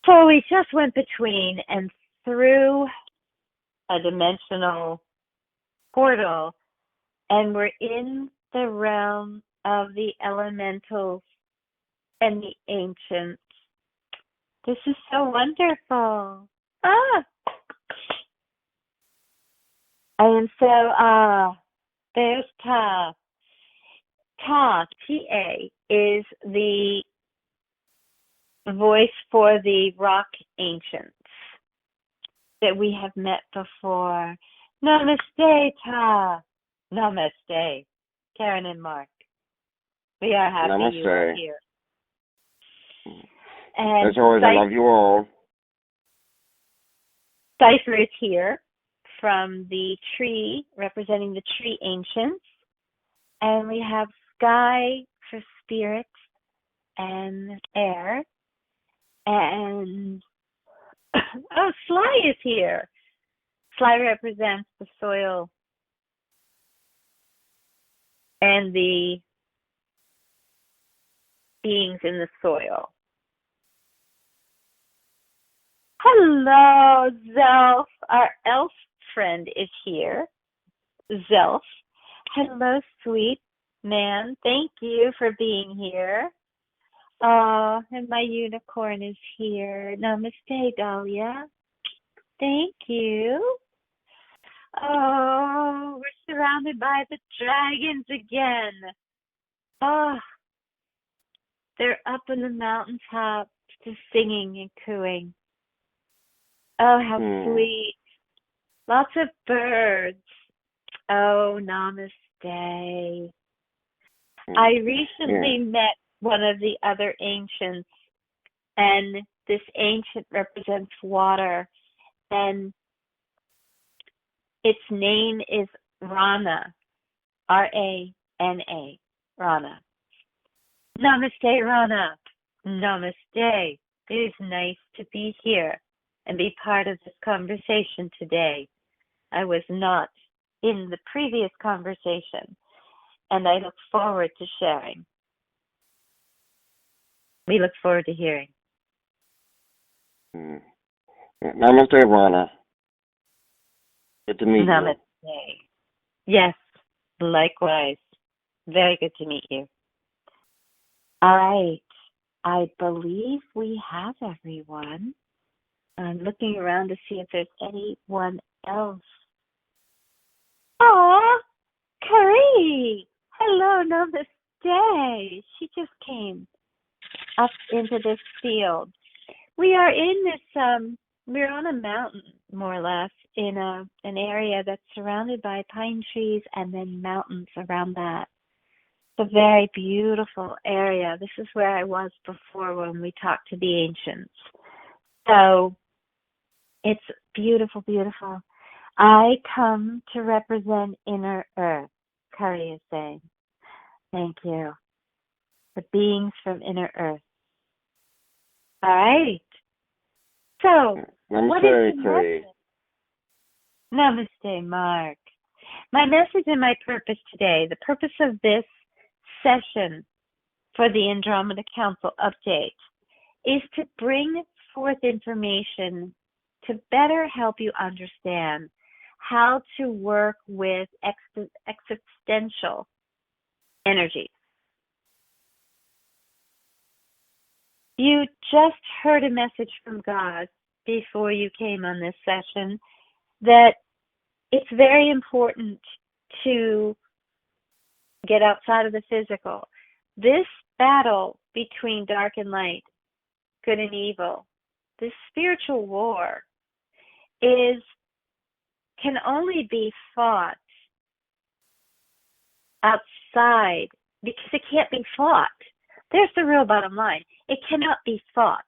So we just went between and through a dimensional portal, and we're in the realm of the elementals and the ancients. This is so wonderful. And so there's Ta. Ta, T-A, is the voice for the rock ancients that we have met before. Namaste, Ta. Namaste, Karen and Mark. We are happy you are here. And as always, I love you all. Cipher is here from the tree, representing the tree ancients. And we have Skye for spirit and air. And Skye is here. Skye represents the soil and the beings in the soil. Hello, Zelf. Our elf friend is here. Zelf. Hello, sweet man. Thank you for being here. And my unicorn is here. Namaste, Dahlia. Thank you. Oh, we're surrounded by the dragons again. Oh, they're up in the mountaintop just singing and cooing. Oh, how sweet. Lots of birds. Oh, namaste. I recently met one of the other ancients, and this ancient represents water, and its name is Rana, R-A-N-A, Rana. Namaste, Rana. Namaste. It is nice to be here and be part of this conversation today. I was not in the previous conversation, and I look forward to sharing. We look forward to hearing. Namaste, Rana. Good to meet you. Namaste. Yes, likewise. Very good to meet you. All right. I believe we have everyone. I'm looking around to see if there's anyone else. Aw, Carrie. Hello, namaste. She just came up into this field. We are in this, we're on a mountain, more or less, in an area that's surrounded by pine trees and then mountains around that. It's a very beautiful area. This is where I was before when we talked to the ancients. So it's beautiful, beautiful. I come to represent inner earth, Kari is saying. Thank you. The beings from inner earth. All right. So, what is the message? Namaste, Mark. My message and my purpose today, the purpose of this session for the Andromeda Council update, is to bring forth information to better help you understand how to work with existential energy. You just heard a message from God before you came on this session that it's very important to get outside of the physical. This battle between dark and light, good and evil, this spiritual war can only be fought outside because it can't be fought. There's the real bottom line. It cannot be fought.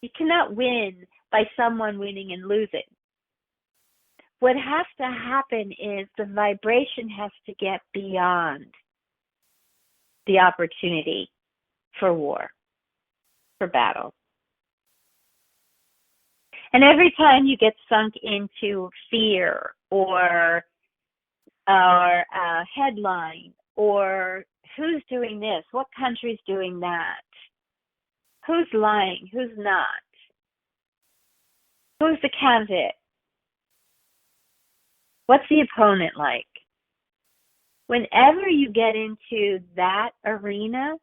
You cannot win by someone winning and losing. What has to happen is the vibration has to get beyond the opportunity for war, for battle. And every time you get sunk into fear or headline or who's doing this, what country's doing that, Who's lying? Who's not? Who's the candidate? What's the opponent like? Whenever you get into that arena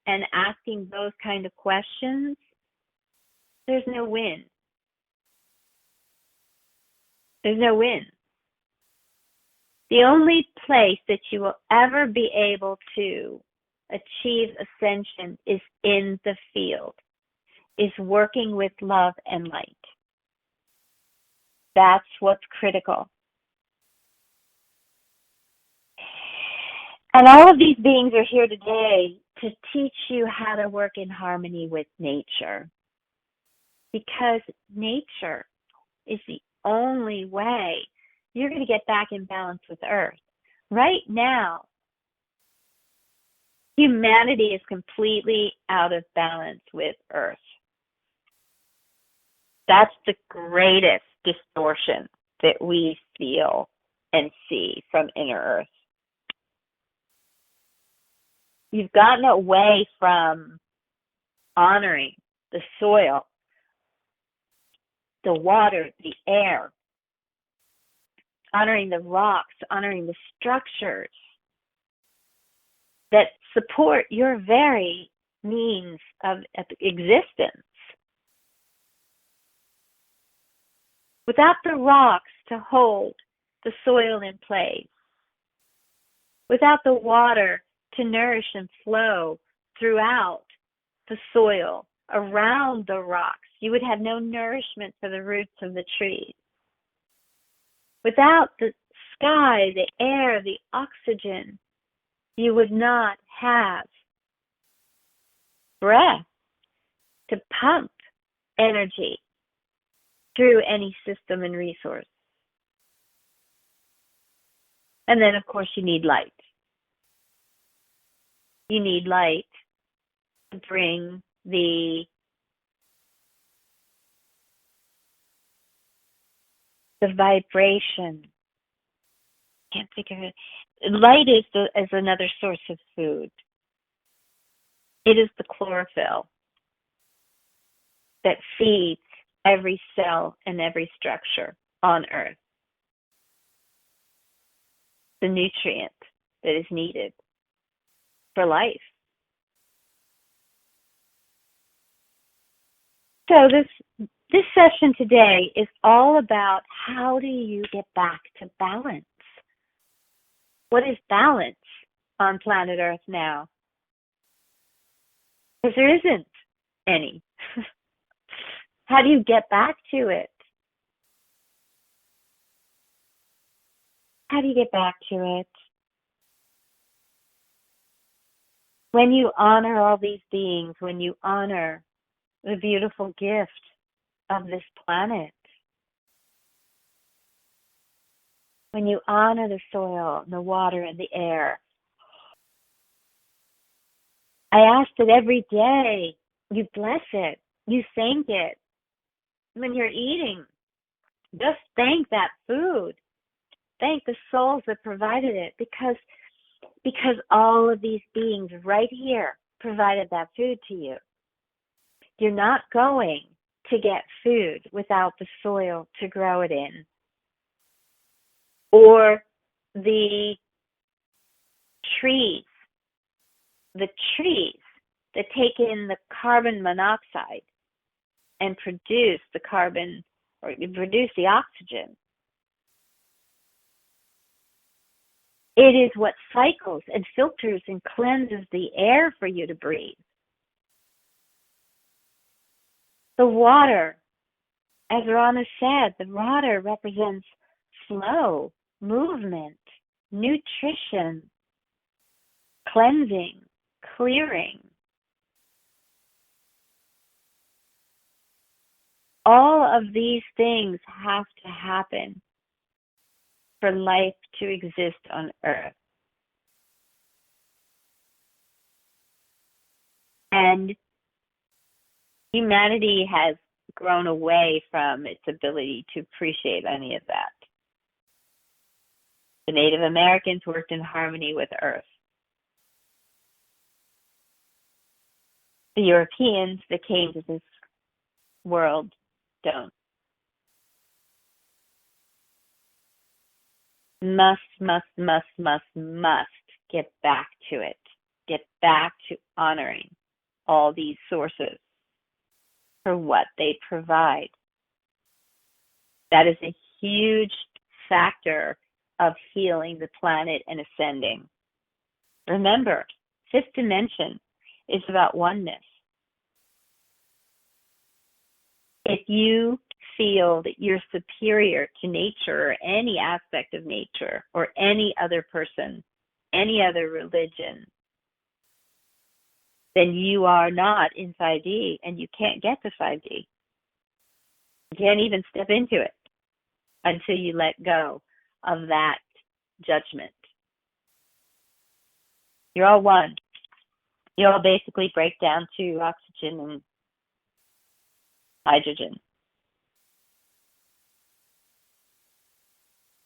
and asking those kind of questions, there's no win. There's no win. The only place that you will ever be able to achieve ascension is in the field, is working with love and light. That's what's critical. And all of these beings are here today to teach you how to work in harmony with nature. Because nature is the only way you're going to get back in balance with Earth. Right now, humanity is completely out of balance with Earth. That's the greatest distortion that we feel and see from inner Earth. You've gotten away from honoring the soil, the water, the air, honoring the rocks, honoring the structures that support your very means of existence. Without the rocks to hold the soil in place, without the water to nourish and flow throughout the soil, around the rocks, you would have no nourishment for the roots of the trees. Without the sky, the air, the oxygen, you would not have breath to pump energy through any system and resource. And then, of course, you need light. You need light to bring the vibration. Can't think of it. Light is another source of food. It is the chlorophyll that feeds every cell and every structure on Earth. The nutrient that is needed for life. So this session today is all about how do you get back to balance? What is balance on planet Earth now? Because there isn't any. How do you get back to it? How do you get back to it? When you honor all these beings, when you honor the beautiful gift of this planet, when you honor the soil, the water, and the air, I ask that every day you bless it, you thank it. When you're eating, just thank that food. Thank the souls that provided it, because all of these beings right here provided that food to you. You're not going to get food without the soil to grow it in, or the trees that take in the carbon monoxide and produce the carbon, or produce the oxygen. It is what cycles and filters and cleanses the air for you to breathe. The water, as Rana said, the water represents flow, movement, nutrition, cleansing, clearing. All of these things have to happen for life to exist on Earth. And humanity has grown away from its ability to appreciate any of that. The Native Americans worked in harmony with Earth. The Europeans that came to this world don't. Must get back to it. Get back to honoring all these sources for what they provide. That is a huge factor of healing the planet and ascending. Remember, fifth dimension is about oneness. If you feel that you're superior to nature or any aspect of nature or any other person, any other religion, then you are not in 5D and you can't get to 5D. You can't even step into it until you let go of that judgment. You're all one. You all basically break down to oxygen and hydrogen.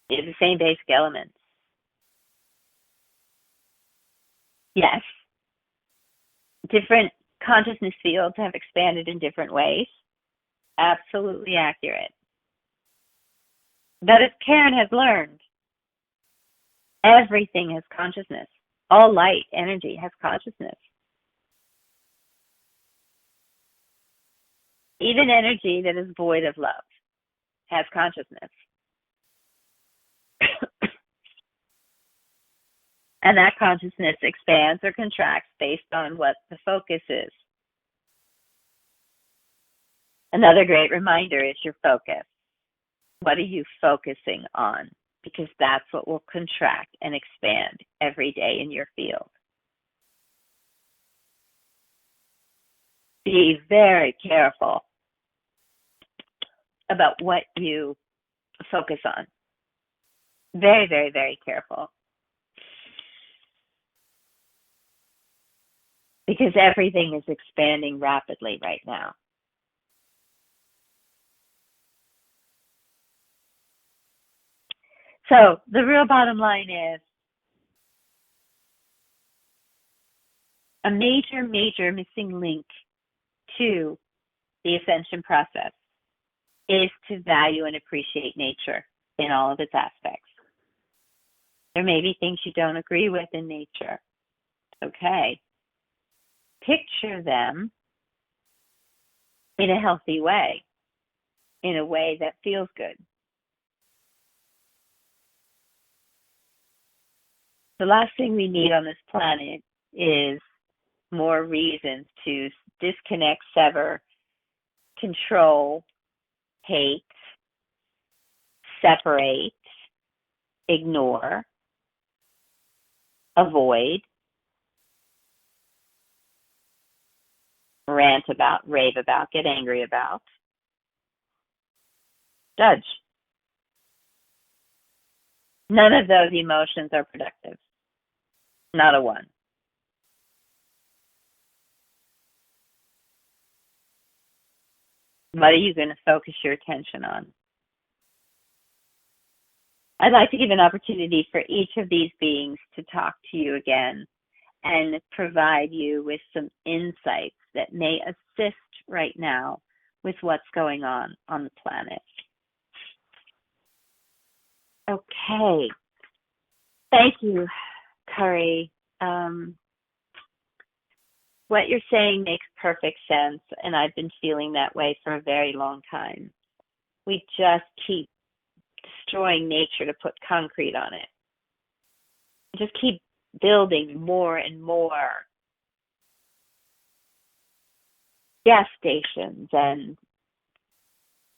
They're the same basic elements. Yes. Different consciousness fields have expanded in different ways. Absolutely accurate. But as Karen has learned, everything has consciousness. All light, energy has consciousness. Even energy that is void of love has consciousness. And that consciousness expands or contracts based on what the focus is. Another great reminder is your focus. What are you focusing on? Because that's what will contract and expand every day in your field. Be very careful about what you focus on. Very, very, very careful. Because everything is expanding rapidly right now. So the real bottom line is a major, major missing link to the ascension process is to value and appreciate nature in all of its aspects. There may be things you don't agree with in nature. Okay. Picture them in a healthy way, in a way that feels good. The last thing we need on this planet is more reasons to disconnect, sever, control, hate, separate, ignore, avoid, rant about, rave about, get angry about, judge. None of those emotions are productive. Not a one. What are you going to focus your attention on? I'd like to give an opportunity for each of these beings to talk to you again and provide you with some insights that may assist right now with what's going on the planet. Okay. Thank you, Curry. What you're saying makes perfect sense, and I've been feeling that way for a very long time. We just keep destroying nature to put concrete on it. Just keep building more and more gas stations and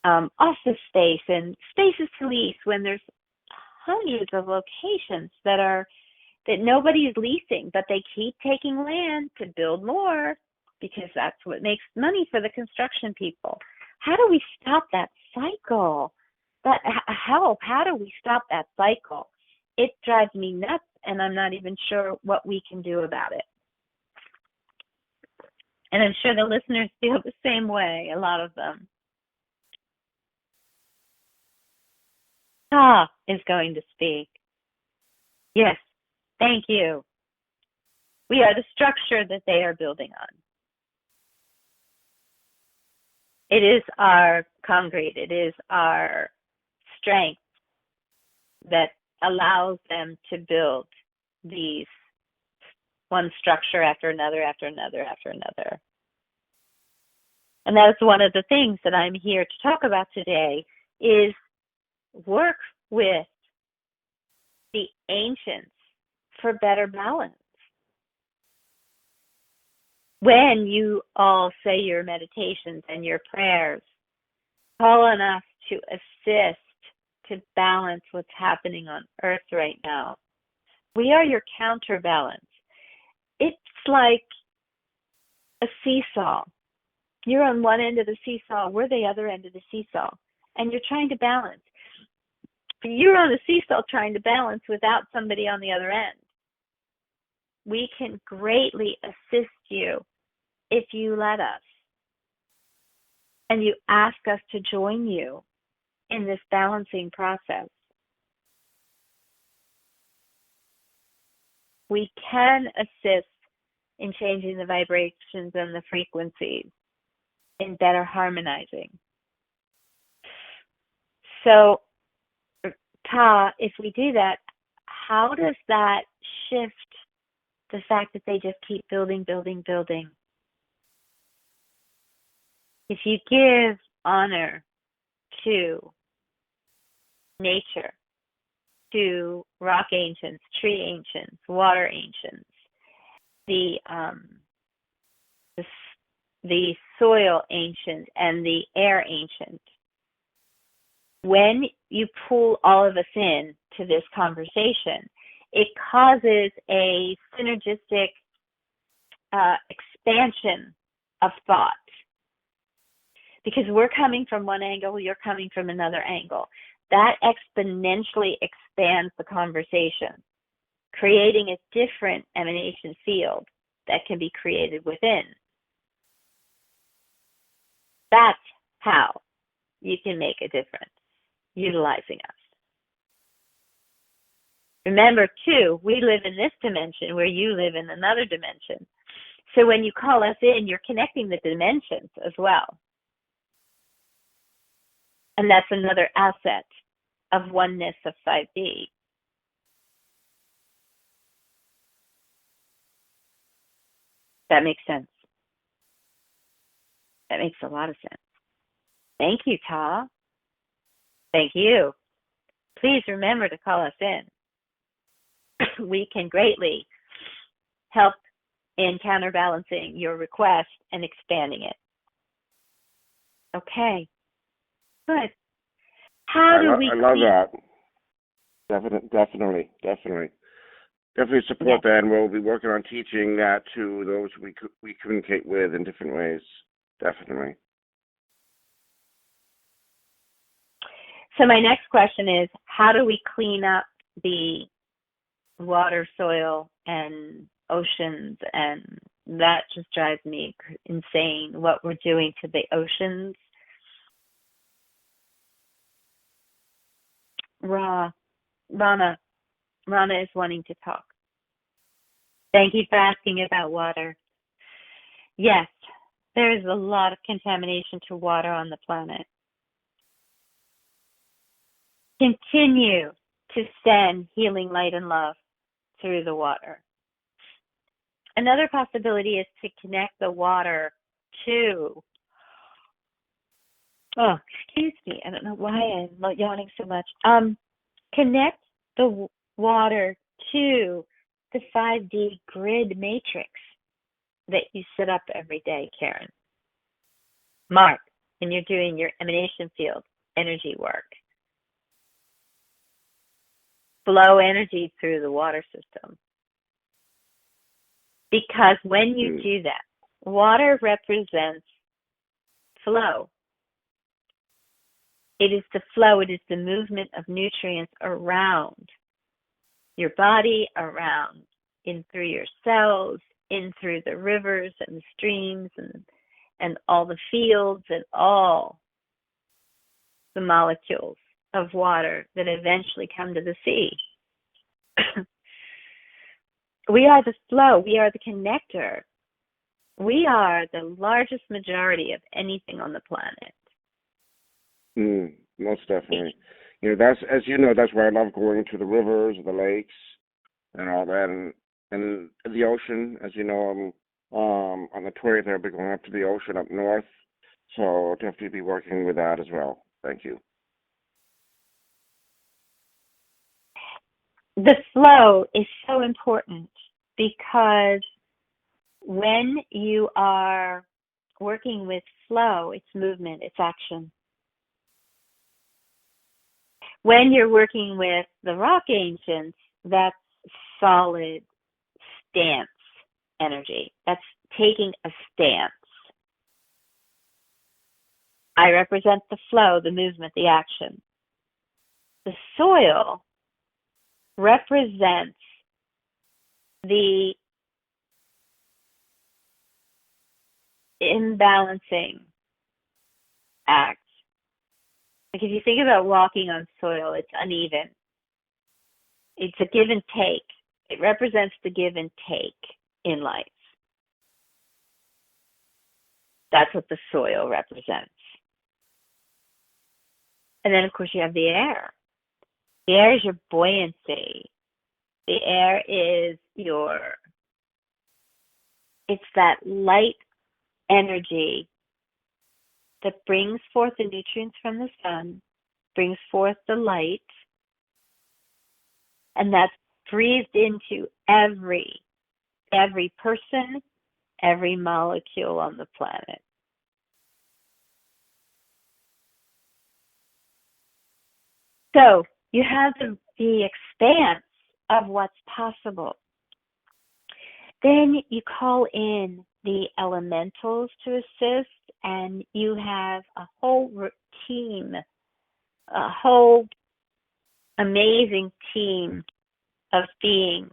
office space and spaces to lease when there's hundreds of locations that nobody is leasing, but they keep taking land to build more because that's what makes money for the construction people. How do we stop that cycle? Help, how do we stop that cycle? It drives me nuts, and I'm not even sure what we can do about it. And I'm sure the listeners feel the same way, a lot of them. Is going to speak. Yes, thank you. We are the structure that they are building on. It is our concrete. It is our strength that allows them to build these one structure after another, after another, after another. And that's one of the things that I'm here to talk about today is work with the ancients for better balance. When you all say your meditations and your prayers, call on us to assist to balance what's happening on Earth right now. We are your counterbalance. It's like a seesaw. You're on one end of the seesaw, we're the other end of the seesaw, and you're trying to balance. You're on the seesaw trying to balance without somebody on the other end. We can greatly assist you if you let us, and you ask us to join you in this balancing process. We can assist in changing the vibrations and the frequencies, in better harmonizing. So, Ta, if we do that, how does that shift the fact that they just keep building, building, building? If you give honor to nature, to rock ancients, tree ancients, water ancients, the soil ancient and the air ancient, when you pull all of us in to this conversation, it causes a synergistic expansion of thought. Because we're coming from one angle, you're coming from another angle. That exponentially expands the conversation, creating a different emanation field that can be created within. That's how you can make a difference, utilizing us. Remember, too, we live in this dimension where you live in another dimension. So when you call us in, you're connecting the dimensions as well. And that's another asset of oneness of 5D. That makes sense. That makes a lot of sense. Thank you, Ta. Thank you. Please remember to call us in. We can greatly help in counterbalancing your request and expanding it. Okay. Good. How do we? I love that. Definitely support that, and we'll be working on teaching that to those we communicate with in different ways. Definitely. So my next question is, how do we clean up the water, soil, and oceans? And that just drives me insane, what we're doing to the oceans. Rana is wanting to talk. Thank you for asking about water. Yes, there is a lot of contamination to water on the planet. Continue to send healing light and love through the water. Another possibility is to connect the water to, excuse me, I don't know why I'm yawning so much. Connect the water to the 5D grid matrix that you set up every day, Karen. Mark, when you're doing your emanation field energy work. Flow energy through the water system. Because when you do that, water represents flow. It is the flow, it is the movement of nutrients around your body, around, in through your cells, in through the rivers and the streams and all the fields and all the molecules of water that eventually come to the sea. We are the flow, we are the connector We are the largest majority of anything on the planet. Most definitely. That's, as you know, that's why I love going to the rivers, the lakes, and all that, and the ocean. As you know, I'm on the 20th. I'll be going up to the ocean up north, so I'll definitely be working with that as well. Thank you. The flow is so important because when you are working with flow, it's movement, it's action. When you're working with the rock ancients, that's solid stance energy. That's taking a stance. I represent the flow, the movement, the action. The soil represents the imbalancing act. Like if you think about walking on soil, it's uneven. It's a give and take. It represents the give and take in life. That's what the soil represents. And then, of course, you have the air. The air is your buoyancy. The air is it's that light energy that brings forth the nutrients from the sun, brings forth the light, and that's breathed into every person, every molecule on the planet. So you have the expanse of what's possible. Then you call in the elementals to assist, and you have a whole team, a whole amazing team of beings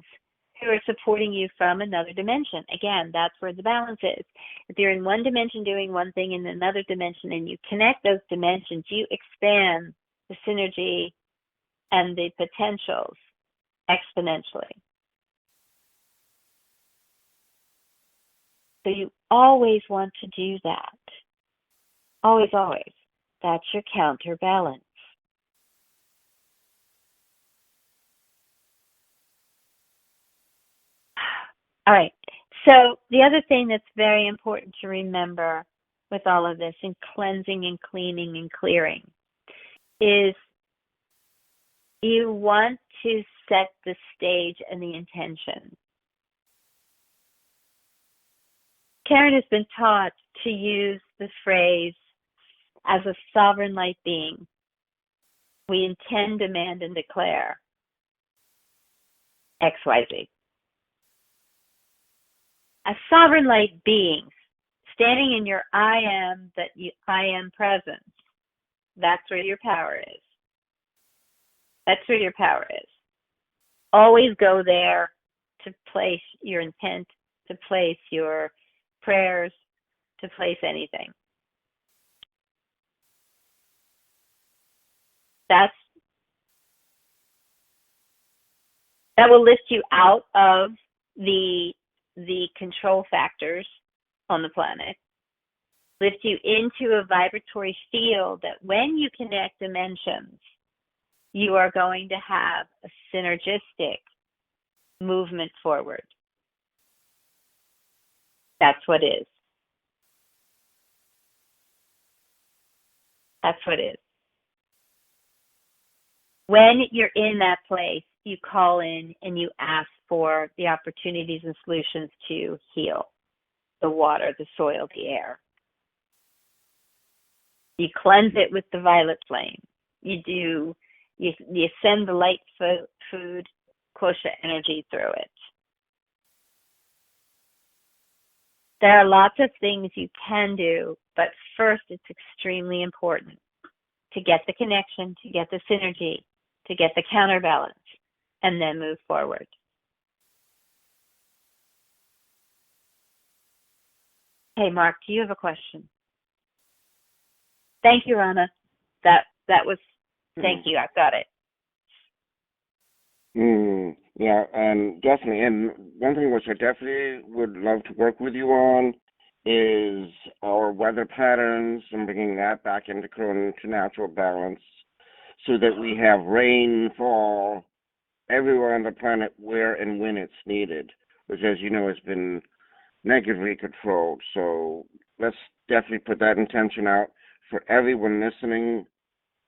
who are supporting you from another dimension. Again, that's where the balance is. If you're in one dimension doing one thing in another dimension and you connect those dimensions, you expand the synergy and the potentials exponentially. So you always want to do that. Always, always. That's your counterbalance. All right. So the other thing that's very important to remember with all of this in cleansing and cleaning and clearing is you want to set the stage and the intention. Karen has been taught to use the phrase, as a sovereign light being, we intend, demand, and declare XYZ. As sovereign light beings, standing in your I am presence, that's where your power is. That's where your power is. Always go there to place your intent, to place your prayers, to place anything. That will lift you out of the control factors on the planet, lift you into a vibratory field that when you connect dimensions, you are going to have a synergistic movement forward. That's what is. That's what is. When you're in that place, you call in and you ask for the opportunities and solutions to heal the water, the soil, the air. You cleanse it with the violet flame. You send the light food kosha energy through it. There are lots of things you can do, but first it's extremely important to get the connection, to get the synergy, to get the counterbalance, and then move forward. Hey, Mark, do you have a question? Thank you, Rana. That was, thank you, I've got it. Yeah, and definitely. And one thing which I definitely would love to work with you on is our weather patterns and bringing that back into natural balance so that we have rainfall everywhere on the planet where and when it's needed, which, as you know, has been negatively controlled. So let's definitely put that intention out for everyone listening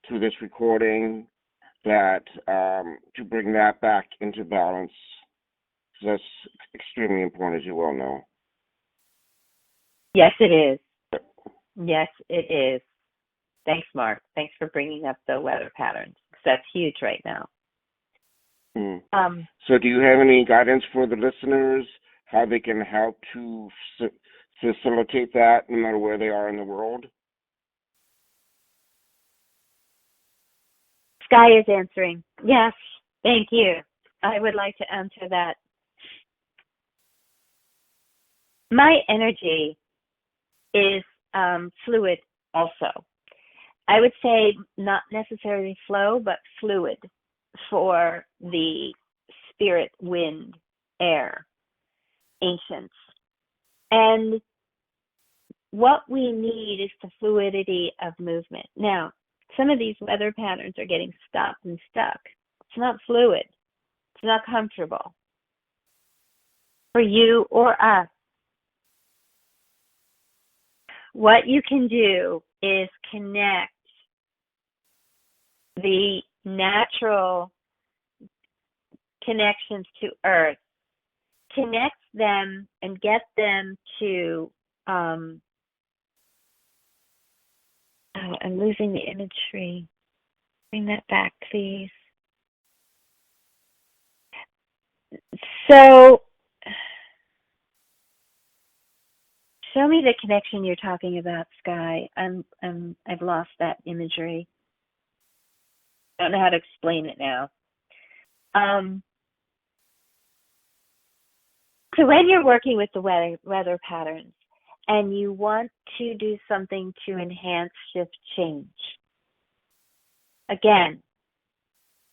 to this recording, that to bring that back into balance. So that's extremely important, as you well know. Yes, it is. Yes, it is. Thanks, Mark. Thanks for bringing up the weather patterns. That's huge right now. So do you have any guidance for the listeners, how they can help to facilitate that no matter where they are in the world? Skye is answering. Yes, thank you. I would like to answer that. My energy is fluid also. I would say not necessarily flow, but fluid for the spirit, wind, air, ancients. And what we need is the fluidity of movement. Now, some of these weather patterns are getting stopped and stuck. It's not fluid. It's not comfortable for you or us. What you can do is connect the natural connections to Earth, connect them and get them to, I'm losing the imagery. Bring that back, please. So, show me the connection you're talking about, Skye. I've lost that imagery. I don't know how to explain it now. So when you're working with the weather patterns and you want to do something to enhance shift change, again,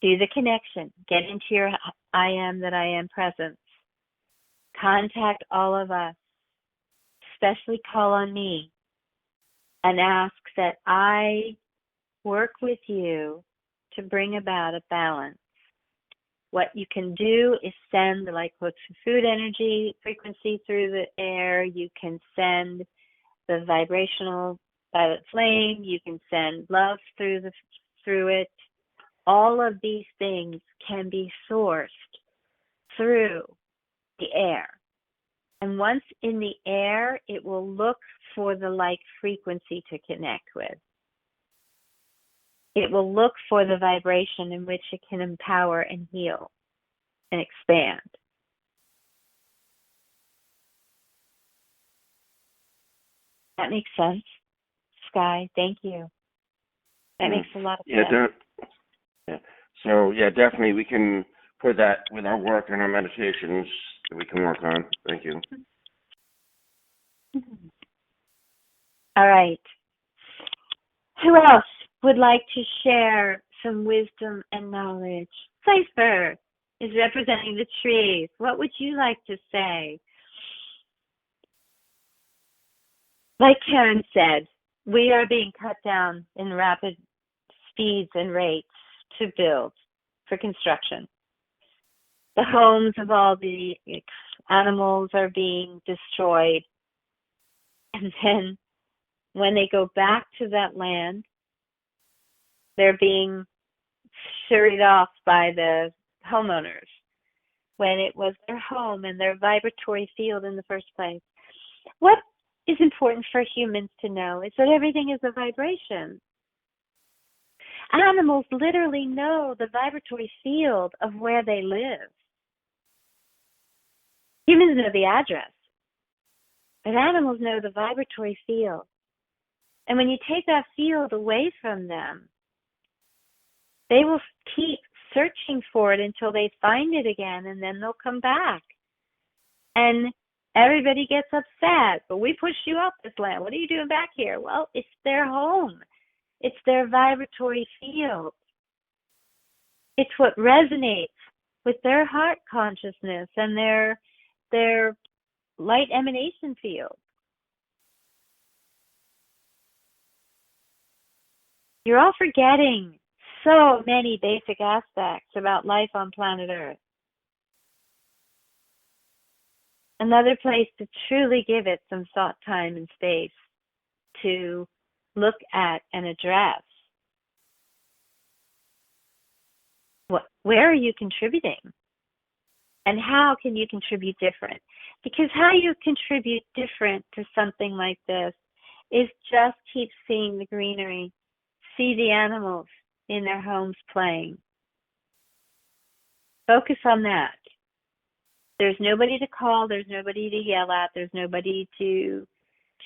do the connection. Get into your I am that I am presence. Contact all of us, especially call on me, and ask that I work with you to bring about a balance. What you can do is send the like food energy frequency through the air. You can send the vibrational violet flame. You can send love through it. All of these things can be sourced through the air. And once in the air, it will look for the like frequency to connect with. It will look for the vibration in which it can empower and heal and expand. That makes sense, Skye. Thank you. That makes a lot of sense. Yeah. So, definitely we can put that with our work and our meditations that we can work on. Thank you. All right. Who else would like to share some wisdom and knowledge? Cipher is representing the trees. What would you like to say? Like Karen said, we are being cut down in rapid speeds and rates to build for construction. The homes of all the animals are being destroyed. And then when they go back to that land, they're being scurried off by the homeowners when it was their home and their vibratory field in the first place. What is important for humans to know is that everything is a vibration. Animals literally know the vibratory field of where they live. Humans know the address, but animals know the vibratory field. And when you take that field away from them, they will keep searching for it until they find it again, and then they'll come back. And everybody gets upset. But we pushed you off this land. What are you doing back here? Well, it's their home. It's their vibratory field. It's what resonates with their heart consciousness and their light emanation field. You're all forgetting so many basic aspects about life on planet Earth. Another place to truly give it some thought, time, and space to look at and address. Where are you contributing? And how can you contribute different? Because how you contribute different to something like this is just keep seeing the greenery, see the animals in their homes playing. Focus on that. There's nobody to call, there's nobody to yell at, there's nobody to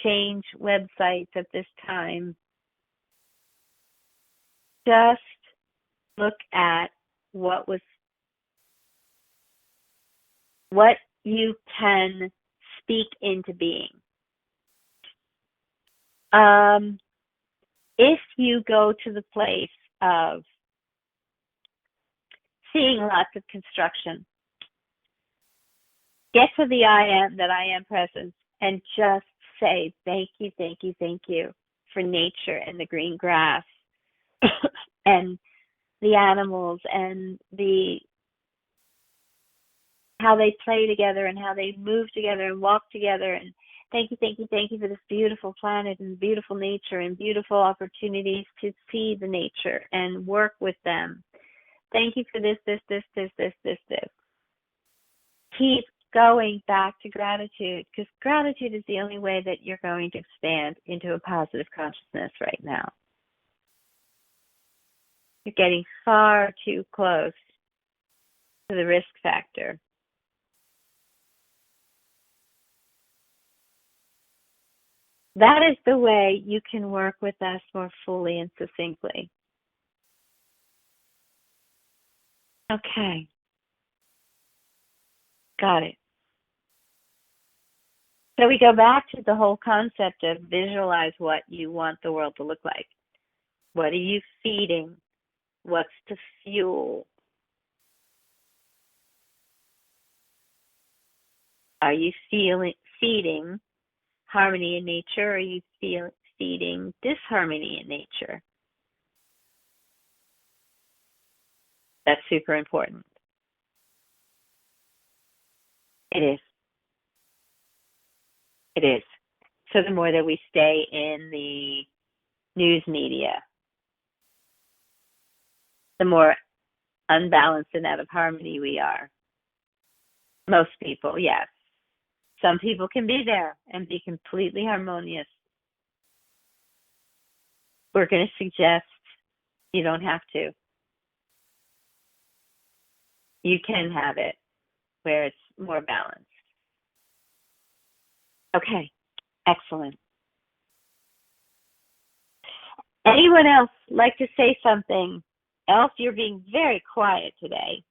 change websites at this time. Just look at what you can speak into being. If you go to the place of seeing lots of construction, get to the I am presence, and just say, thank you, thank you, thank you for nature and the green grass and the animals and how they play together and how they move together and walk together. And thank you, thank you, thank you for this beautiful planet and beautiful nature and beautiful opportunities to see the nature and work with them. Thank you for this. Keep going back to gratitude, because gratitude is the only way that you're going to expand into a positive consciousness right now. You're getting far too close to the risk factor. That is the way you can work with us more fully and succinctly. Okay. Got it. So we go back to the whole concept of visualize what you want the world to look like. What are you feeding? What's the fuel? Are you feeding harmony in nature, or are you feeding disharmony in nature? That's super important. It is. It is. So the more that we stay in the news media, the more unbalanced and out of harmony we are. Most people, yes. Some people can be there and be completely harmonious. We're going to suggest you don't have to. You can have it where it's more balanced. Okay, excellent. Anyone else like to say something? Elf, you're being very quiet today.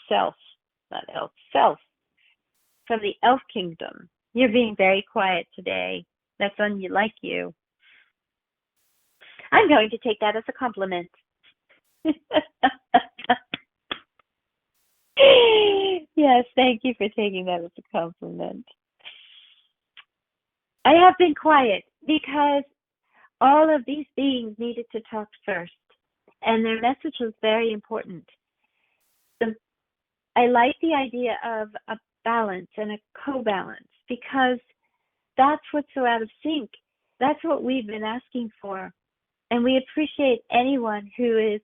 Self, not elf, self. From the elf kingdom. You're being very quiet today. That's unlike you. I'm going to take that as a compliment. Yes, thank you for taking that as a compliment. I have been quiet because all of these beings needed to talk first, and their message was very important. I like the idea of a balance and a co-balance, because that's what's so out of sync. That's what we've been asking for. And we appreciate anyone who is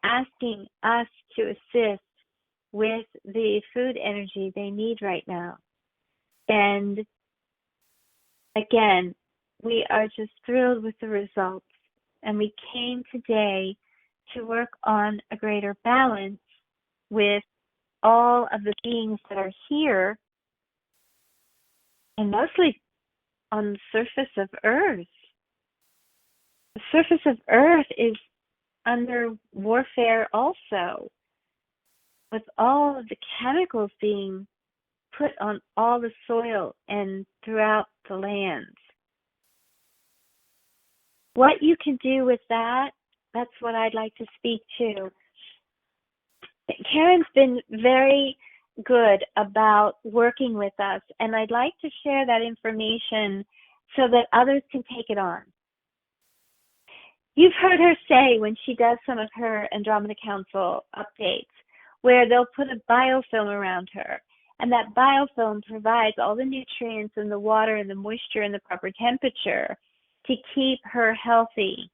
asking us to assist with the food energy they need right now. And again, we are just thrilled with the results. And we came today to work on a greater balance with all of the beings that are here, and mostly on the surface of Earth. The surface of Earth is under warfare also, with all of the chemicals being put on all the soil and throughout the lands. What you can do with that, that's what I'd like to speak to. Karen's been very good about working with us, and I'd like to share that information so that others can take it on. You've heard her say when she does some of her Andromeda Council updates, where they'll put a biofilm around her, and that biofilm provides all the nutrients and the water and the moisture and the proper temperature to keep her healthy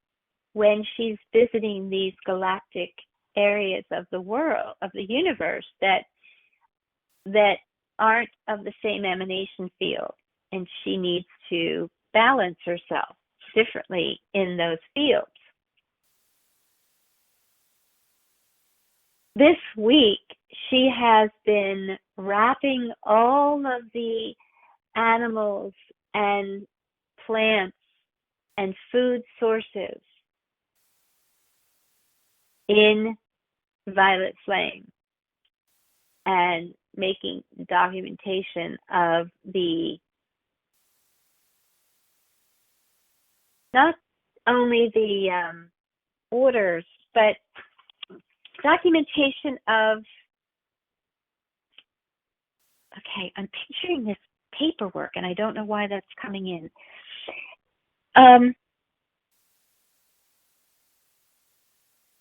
when she's visiting these galactic areas of the world, of the universe, that aren't of the same emanation field, and she needs to balance herself differently in those fields. This week, she has been wrapping all of the animals and plants and food sources in violet flame and making documentation of not only the orders, but documentation of, okay, I'm picturing this paperwork and I don't know why that's coming in.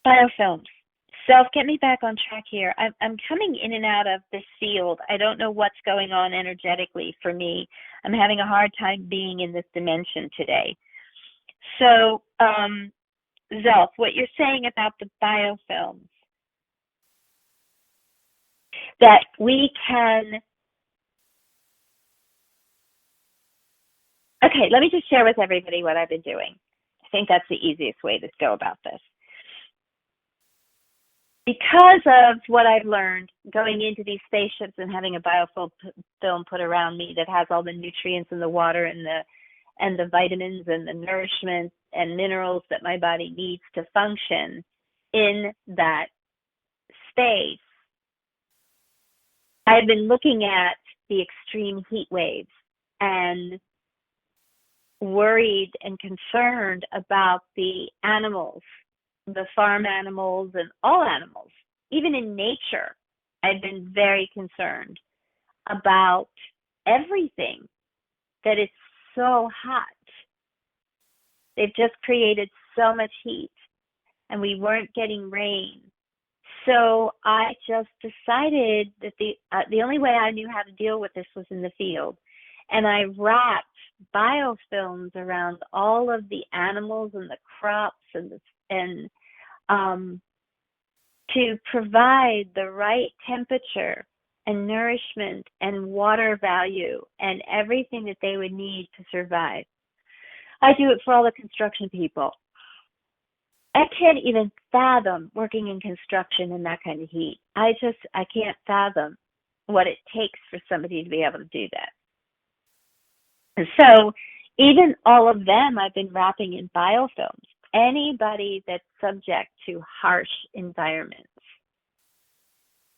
Biofilms. Self, get me back on track here. I'm coming in and out of this field. I don't know what's going on energetically for me. I'm having a hard time being in this dimension today. So, Zelf, what you're saying about the biofilms, that we can, okay, let me just share with everybody what I've been doing. I think that's the easiest way to go about this. Because of what I've learned going into these spaceships and having a biofilm put around me that has all the nutrients and the water and the vitamins and the nourishment and minerals that my body needs to function in that space, I've been looking at the extreme heat waves and worried and concerned about the animals, the farm animals and all animals. Even in nature, I've been very concerned about everything, that it's so hot. They've just created so much heat and we weren't getting rain. So I just decided that the only way I knew how to deal with this was in the field. And I wrapped biofilms around all of the animals and the crops and to provide the right temperature and nourishment and water value and everything that they would need to survive. I do it for all the construction people. I can't even fathom working in construction in that kind of heat. I can't fathom what it takes for somebody to be able to do that. And so even all of them I've been wrapping in biofilms. Anybody that's subject to harsh environments,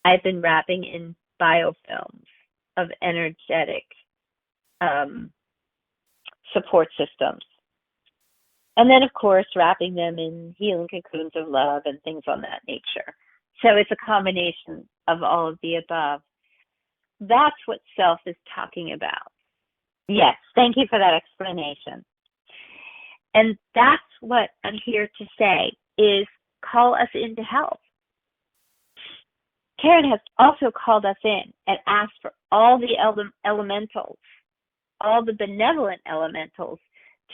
I've been wrapping in biofilms of energetic support systems. And then, of course, wrapping them in healing cocoons of love and things on that nature. So it's a combination of all of the above. That's what self is talking about. Yes, thank you for that explanation. And that's what I'm here to say, is call us in to help. Karen has also called us in and asked for all the elementals, all the benevolent elementals,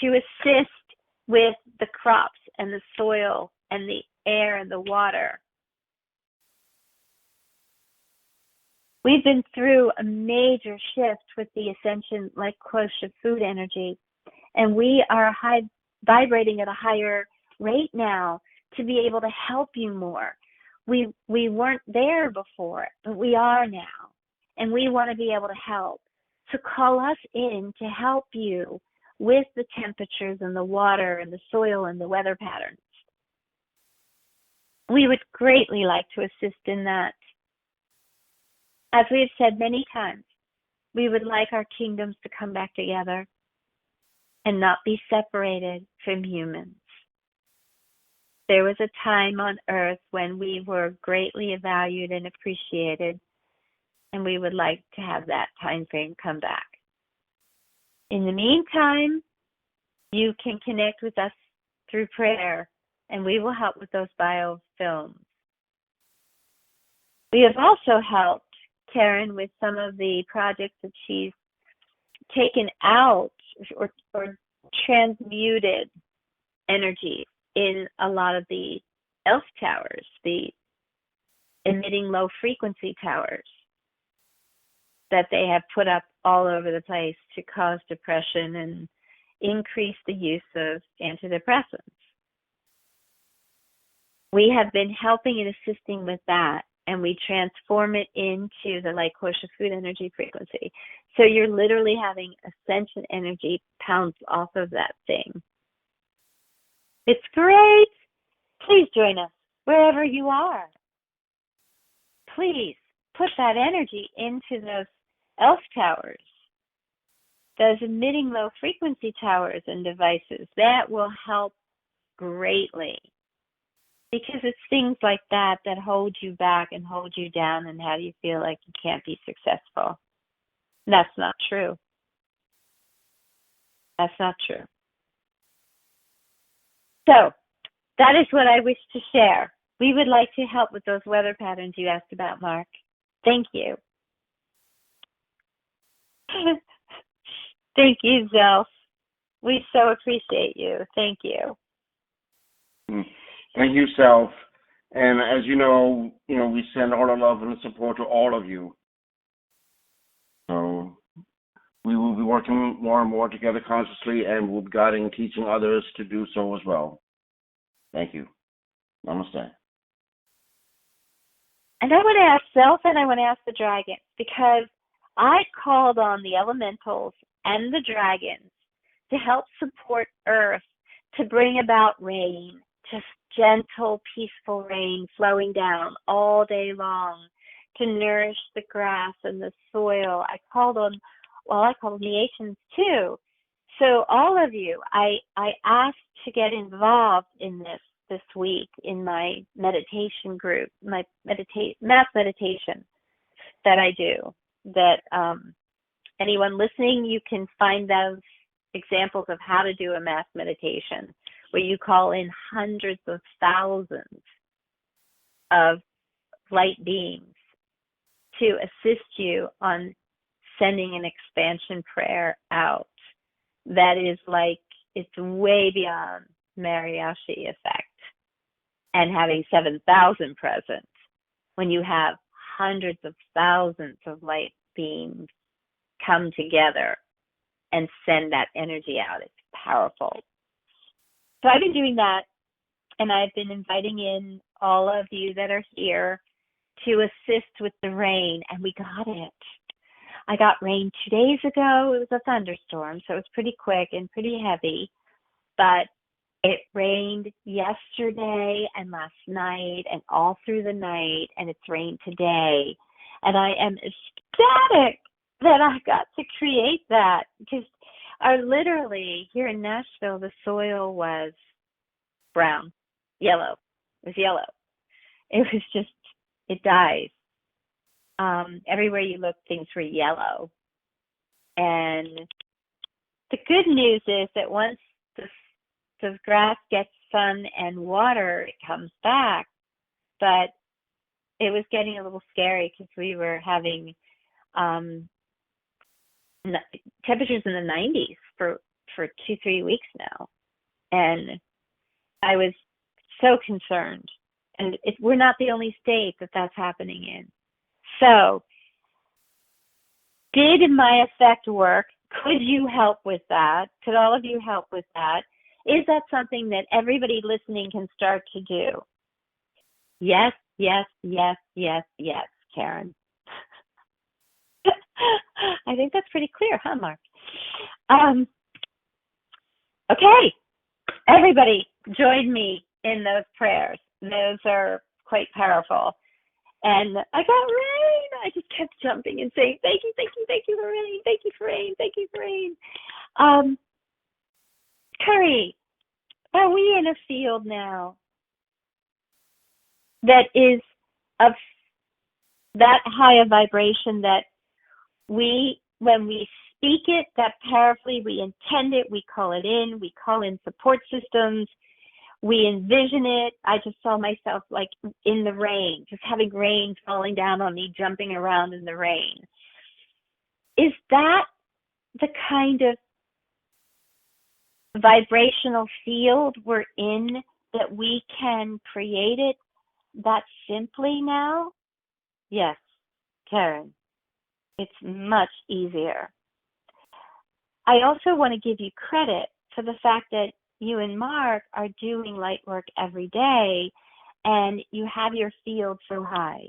to assist with the crops and the soil and the air and the water. We've been through a major shift with the ascension, like close to food energy, and we are vibrating at a higher rate now to be able to help you more. We weren't there before, but we are now, and we want to be able to help. So call us in to help you with the temperatures and the water and the soil and the weather patterns. We would greatly like to assist in that. As we have said many times, we would like our kingdoms to come back together and not be separated from humans. There was a time on Earth when we were greatly valued and appreciated, and we would like to have that time frame come back. In the meantime, you can connect with us through prayer and we will help with those biofilms. We have also helped Karen with some of the projects that she's taken out or transmuted energy in a lot of the ELF towers, the emitting low frequency towers that they have put up all over the place to cause depression and increase the use of antidepressants. We have been helping and assisting with that, and we transform it into the light kosha food energy frequency. So you're literally having ascension energy pounce off of that thing. It's great. Please join us wherever you are. Please put that energy into those ELF towers, those emitting low frequency towers and devices. That will help greatly, because it's things like that that hold you back and hold you down and have you feel like you can't be successful. That's not true. That's not true. So that is what I wish to share. We would like to help with those weather patterns you asked about, Mark. Thank you. Thank you, Zelf. We so appreciate you. Thank you. Thank you, Self. And as you know, we send all our love and support to all of you. So we will be working more and more together consciously, and we'll be guiding and teaching others to do so as well. Thank you. Namaste. And I want to ask Self and I want to ask the dragons, because I called on the elementals and the dragons to help support Earth to bring about rain, just gentle, peaceful rain flowing down all day long to nourish the grass and the soil. I called on the Asians too. So all of you, I asked to get involved in this week in my meditation group, my mass meditation that I do. That anyone listening, you can find those examples of how to do a mass meditation where you call in hundreds of thousands of light beings to assist you on sending an expansion prayer out. That is like, it's way beyond mariachi effect and having 7,000 present when you have hundreds of thousands of light beings come together and send that energy out. It's powerful. So I've been doing that, and I've been inviting in all of you that are here to assist with the rain, and we got it. I got rain 2 days ago. It was a thunderstorm, so it was pretty quick and pretty heavy, but it rained yesterday and last night and all through the night, and it's rained today. And I am ecstatic that I got to create that, because literally here in Nashville, the soil was brown, yellow. It was yellow. It was just, it dies. Everywhere you look, things were yellow. And the good news is that once the grass gets sun and water, it comes back. But it was getting a little scary because we were having temperatures in the 90s for 2-3 weeks now. And I was so concerned. And we're not the only state that's happening in. So, did my effect work? Could you help with that? Could all of you help with that? Is that something that everybody listening can start to do? Yes, yes, yes, yes, yes, Karen. I think that's pretty clear, huh, Mark? Okay, everybody join me in those prayers. Those are quite powerful. And I got rain. I just kept jumping and saying, thank you, thank you, thank you for rain, thank you for rain, thank you for rain. Curry, are we in a field now that is of that high a vibration that when we speak it that powerfully, we intend it, we call it in, we call in support systems, We envision it. I just saw myself like in the rain, just having rain falling down on me, jumping around in the rain. Is that the kind of vibrational field we're in, that we can create it that simply now? Yes, Karen, it's much easier. I also want to give you credit for the fact that you and Mark are doing light work every day, and you have your field so high.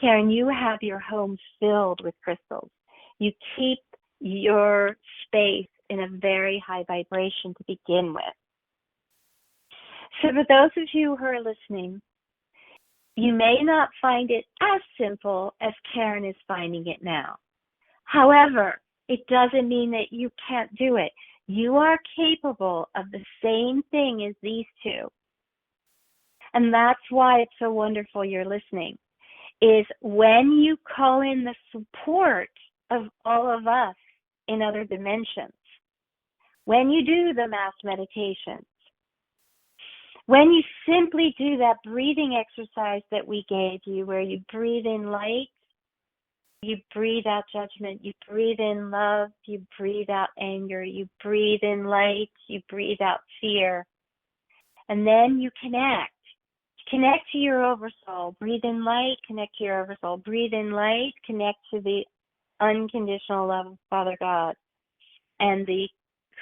Karen, you have your home filled with crystals. You keep your space in a very high vibration to begin with. So for those of you who are listening, you may not find it as simple as Karen is finding it now. However, it doesn't mean that you can't do it. You are capable of the same thing as these two. And that's why it's so wonderful you're listening, is when you call in the support of all of us in other dimensions, when you do the mass meditations, when you simply do that breathing exercise that we gave you, where you breathe in light, you breathe out judgment, you breathe in love, you breathe out anger, you breathe in light, you breathe out fear. And then you connect. Connect to your oversoul. Breathe in light, connect to your oversoul. Breathe in light, connect to the unconditional love of Father God and the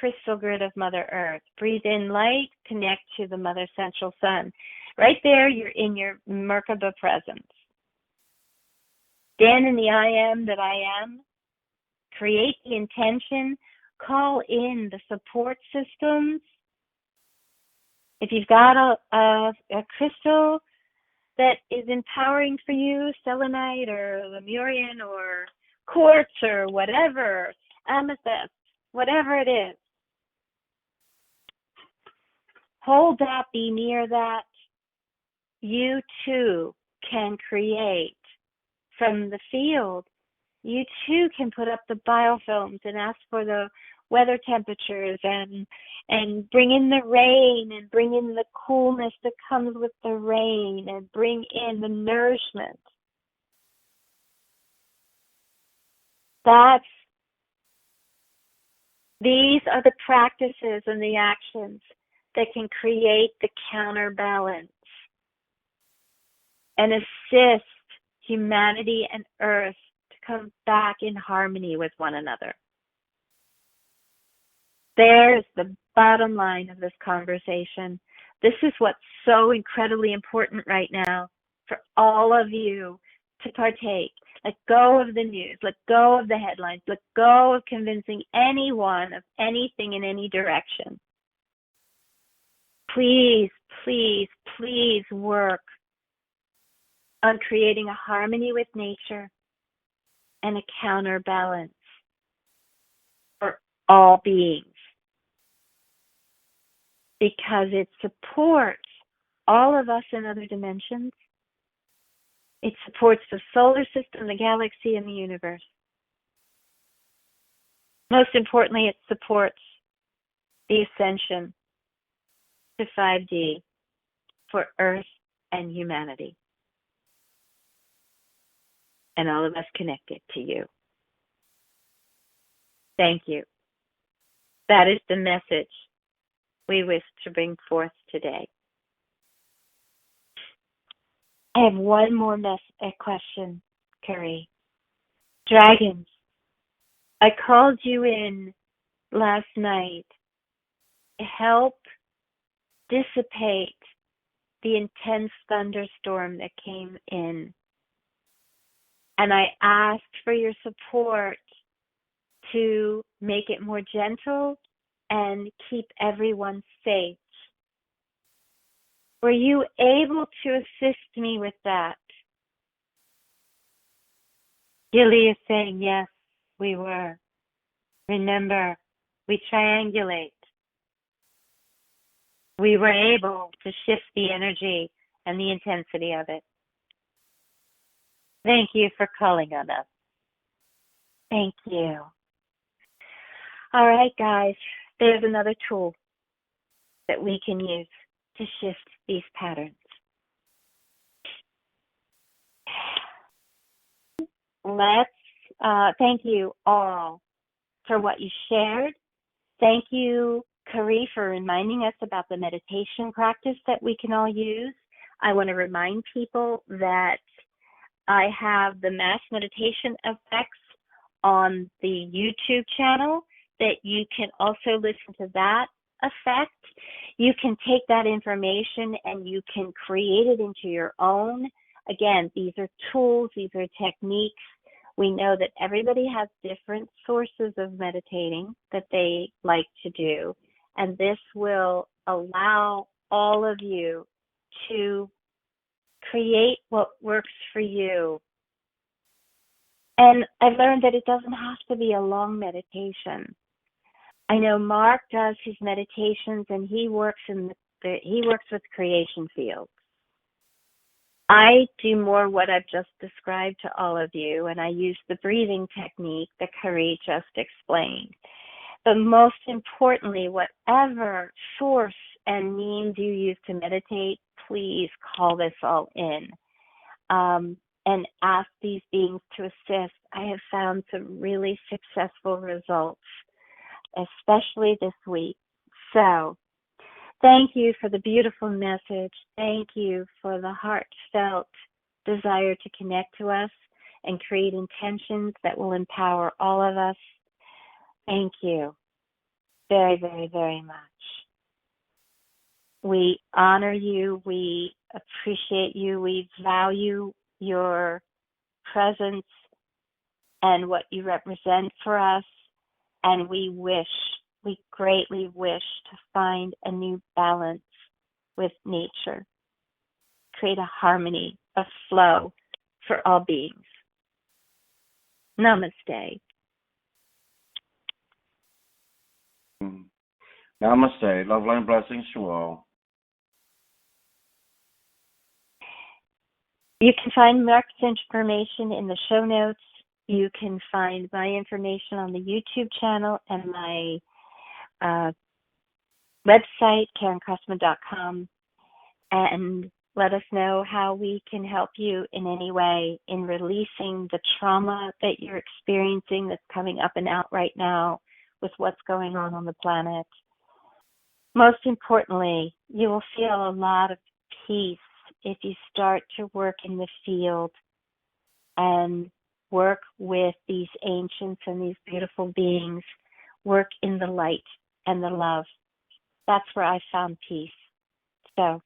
crystal grid of Mother Earth. Breathe in light, connect to the Mother Central Sun. Right there, you're in your Merkaba presence. Stand in the I am that I am. Create the intention. Call in the support systems. If you've got a crystal that is empowering for you, selenite or lemurian or quartz or whatever, amethyst, whatever it is, hold that, be near that. You too can create from the field. You too can put up the biofilms and ask for the weather temperatures and bring in the rain and bring in the coolness that comes with the rain and bring in the nourishment. These are the practices and the actions that can create the counterbalance and assist humanity and Earth to come back in harmony with one another. There's the bottom line of this conversation. This is what's so incredibly important right now for all of you to partake. Let go of the news. Let go of the headlines. Let go of convincing anyone of anything in any direction. Please, please, please work on creating a harmony with nature and a counterbalance for all beings, because it supports all of us in other dimensions. It supports the solar system, the galaxy, and the universe. Most importantly, it supports the ascension to 5D for Earth and humanity, and all of us connected to you. Thank you. That is the message we wish to bring forth today. I have one more question, Carrie. Dragons, I called you in last night to help dissipate the intense thunderstorm that came in. And I asked for your support to make it more gentle and keep everyone safe. Were you able to assist me with that? Gilly is saying, yes, we were. Remember, we triangulate. We were able to shift the energy and the intensity of it. Thank you for calling on us. Thank you. All right, guys, there's another tool that we can use to shift these patterns. Let's thank you all for what you shared. Thank you, Kari, for reminding us about the meditation practice that we can all use. I want to remind people that I have the mass meditation effects on the YouTube channel, that you can also listen to that effect. You can take that information and you can create it into your own. Again, these are tools, these are techniques. We know that everybody has different sources of meditating that they like to do, and this will allow all of you to create what works for you. And I've learned that it doesn't have to be a long meditation. I know Mark does his meditations and he works with creation fields. I do more what I've just described to all of you, and I use the breathing technique that Kari just explained. But most importantly, whatever source and means you use to meditate, please call this all in and ask these beings to assist. I have found some really successful results, especially this week. So thank you for the beautiful message. Thank you for the heartfelt desire to connect to us and create intentions that will empower all of us. Thank you very, very, very much. We honor you. We appreciate you. We value your presence and what you represent for us. And we greatly wish to find a new balance with nature, create a harmony, a flow for all beings. Namaste. Namaste. Love, light, and blessings to all. You can find Mark's information in the show notes. You can find my information on the YouTube channel and my website, KarenCrossman.com, and let us know how we can help you in any way in releasing the trauma that you're experiencing that's coming up and out right now with what's going on the planet. Most importantly, you will feel a lot of peace if you start to work in the field and work with these ancients and these beautiful beings, work in the light and the love. That's where I found peace. So,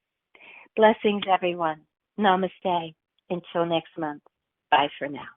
blessings, everyone. Namaste. Until next month. Bye for now.